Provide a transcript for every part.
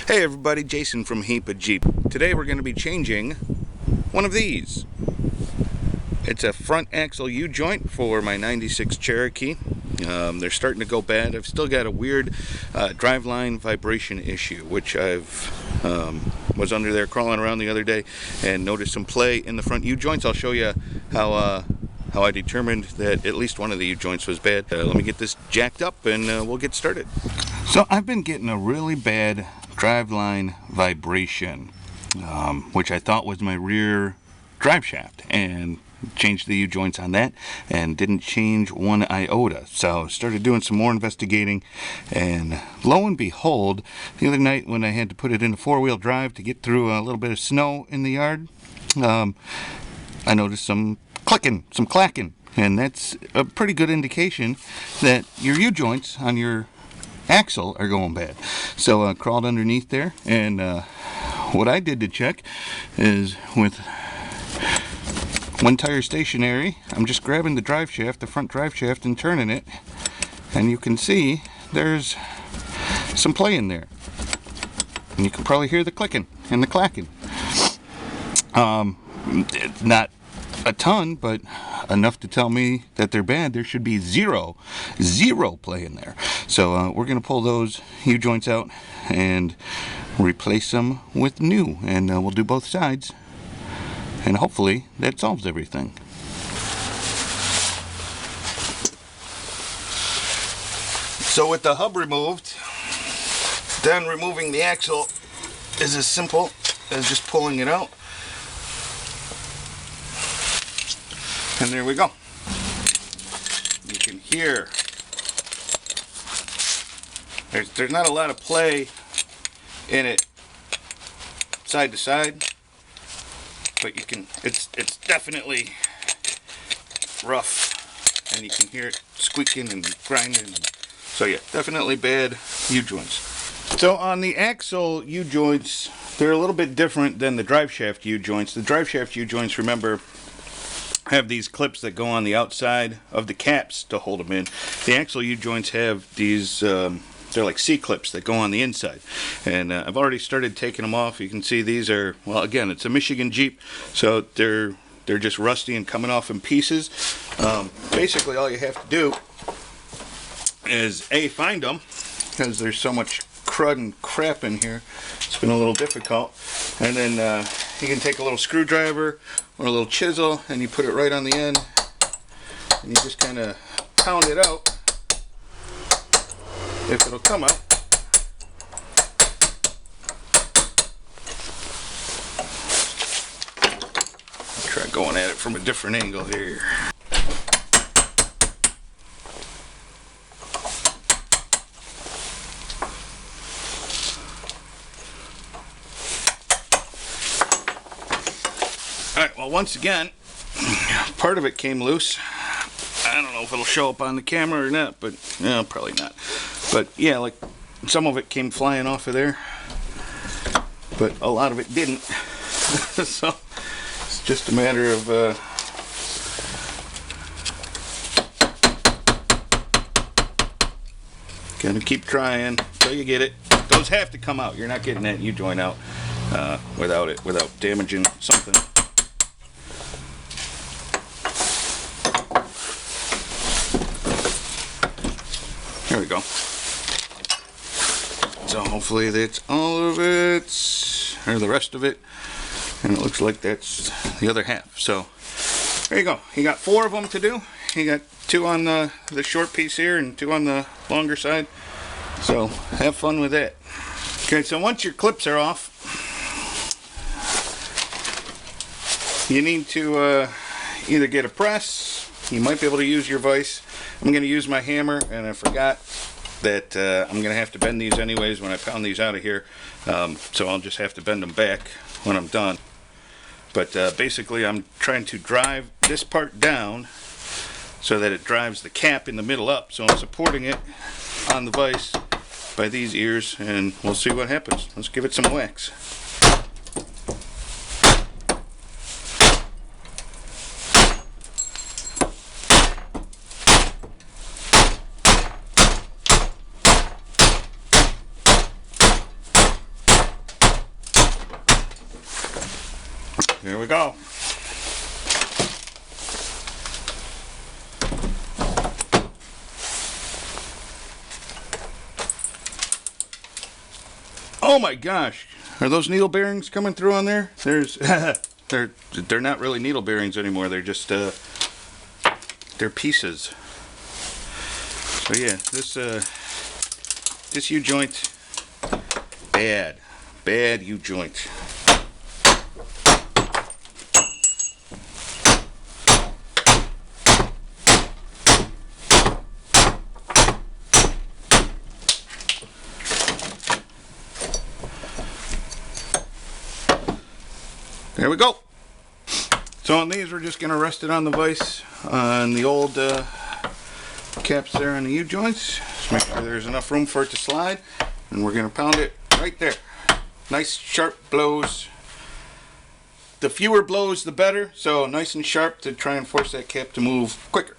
Hey everybody, Jason from Jeep. Today we're going to be changing one of these. It's a front axle U-joint for my 96 Cherokee. They're starting to go bad. I've still got a weird driveline vibration issue, which I've was under there crawling around the other day and noticed some play in the front U-joints. I'll show you how I determined that at least one of the U-joints was bad. Let me get this jacked up and we'll get started. So I've been getting a really bad driveline vibration, which I thought was my rear drive shaft, and changed the U-joints on that and didn't change one iota. So started doing some more investigating, and lo and behold, the other night when I had to put it into four-wheel drive to get through a little bit of snow in the yard, I noticed some clicking, some clacking, and that's a pretty good indication that your U-joints on your axle are going bad. So I crawled underneath there, and what I did to check is, with one tire stationary, I'm just grabbing the drive shaft, the front drive shaft, and turning it, and you can see there's some play in there, and you can probably hear the clicking and the clacking. It's not a ton, but enough to tell me that they're bad. There should be zero play in there. So we're going to pull those U-joints out and replace them with new, and we'll do both sides, and hopefully that solves everything. So with the hub removed, then removing the axle is as simple as just pulling it out. And there we go. You can hear there's not a lot of play in it side to side, but you can, it's definitely rough, and you can hear it squeaking and grinding. So yeah, definitely bad U-joints. So on the axle U-joints, they're a little bit different than the drive shaft U-joints. The drive shaft U-joints, remember, have these clips that go on the outside of the caps to hold them in. The axle U-joints have these, they're like C-clips that go on the inside. And I've already started taking them off. You can see these are, well, again, it's a Michigan Jeep, so they're just rusty and coming off in pieces. Basically, all you have to do is find them, because there's so much crud and crap in here. It's been a little difficult. And then you can take a little screwdriver or a little chisel, and you put it right on the end, and you just kind of pound it out. If it'll come out. I'll try going at it from a different angle here. Alright, well, once again, part of it came loose. I don't know if it'll show up on the camera or not, but no, probably not. But yeah, like some of it came flying off of there, but a lot of it didn't. So it's just a matter of gonna keep trying until you get it. Those have to come out. You're not getting that U-joint out without damaging something. There we go. So hopefully that's all of it, or the rest of it, and it looks like that's the other half. So there you go. You got 4 of them to do. You got 2 on the short piece here and 2 on the longer side. So have fun with that. Okay, so once your clips are off, you need to either get a press. You might be able to use your vise. I'm going to use my hammer, and I forgot that I'm going to have to bend these anyways when I pound these out of here. So I'll just have to bend them back when I'm done. But basically I'm trying to drive this part down so that it drives the cap in the middle up. So I'm supporting it on the vise by these ears, and we'll see what happens. Let's give it some wax. Here we go. Oh my gosh, are those needle bearings coming through on there? There's they're not really needle bearings anymore. They're just they're pieces. So yeah, this U-joint, bad U-joint. There we go. So on these, we're just going to rest it on the vise on the old caps there on the U-joints. Just make sure there's enough room for it to slide, and we're going to pound it right there. Nice sharp blows. The fewer blows, the better. So nice and sharp to try and force that cap to move quicker.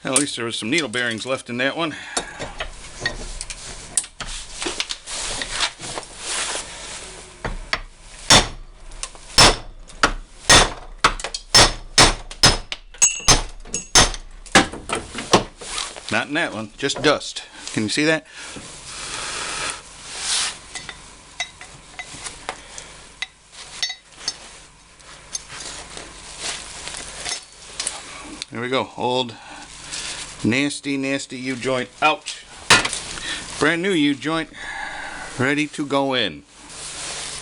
At least there was some needle bearings left in that one. Not in that one, just dust. Can you see that? There we go, old nasty U-joint out. Brand new U-joint ready to go in.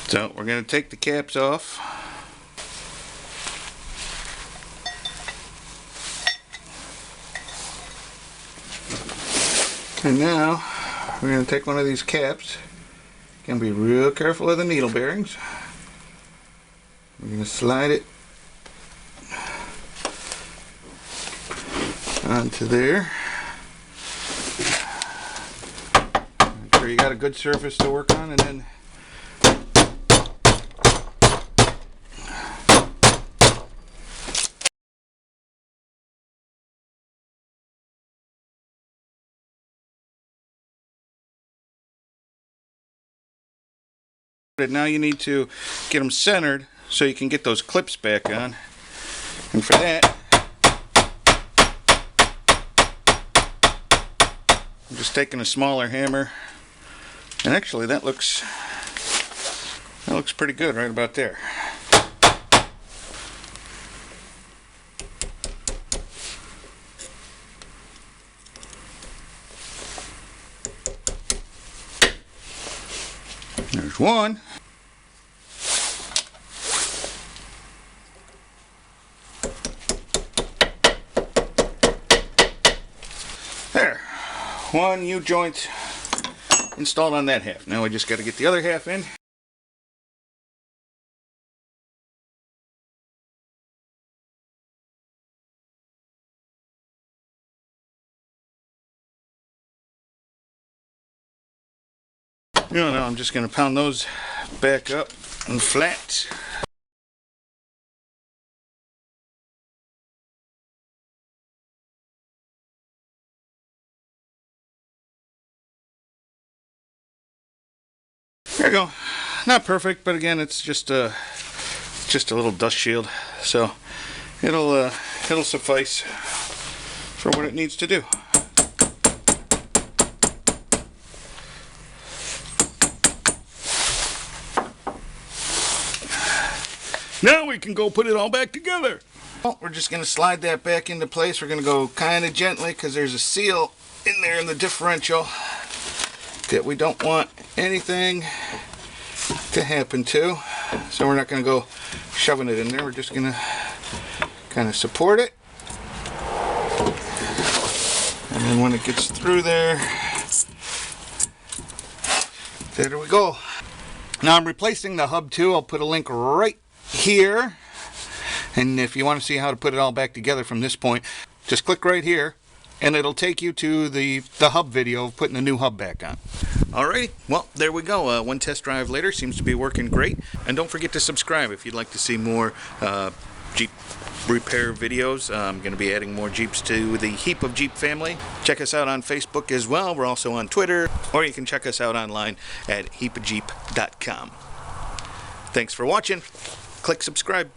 So we're going to take the caps off. And now we're going to take one of these caps. Going to be real careful of the needle bearings. We're going to slide it onto there. Make sure you got a good surface to work on, and then now you need to get them centered so you can get those clips back on. And for that, I'm just taking a smaller hammer, and actually that looks pretty good right about there. There's one. There. One U-joint installed on that half. Now we just got to get the other half in. No, I'm just going to pound those back up and flat. There you go. Not perfect, but again, it's just a little dust shield, so it'll suffice for what it needs to do. Now we can go put it all back together. Well, we're just going to slide that back into place. We're going to go kind of gently because there's a seal in there in the differential that we don't want anything to happen to. So we're not going to go shoving it in there. We're just going to kind of support it. And then when it gets through there we go. Now I'm replacing the hub too. I'll put a link right here. And if you want to see how to put it all back together from this point, just click right here and it'll take you to the hub video of putting the new hub back on. Alrighty, well, there we go. One test drive later, seems to be working great. And don't forget to subscribe if you'd like to see more Jeep repair videos. I'm going to be adding more Jeeps to the Heap of Jeep family. Check us out on Facebook as well. We're also on Twitter, or you can check us out online at heapofjeep.com. Thanks for watching. Click subscribe.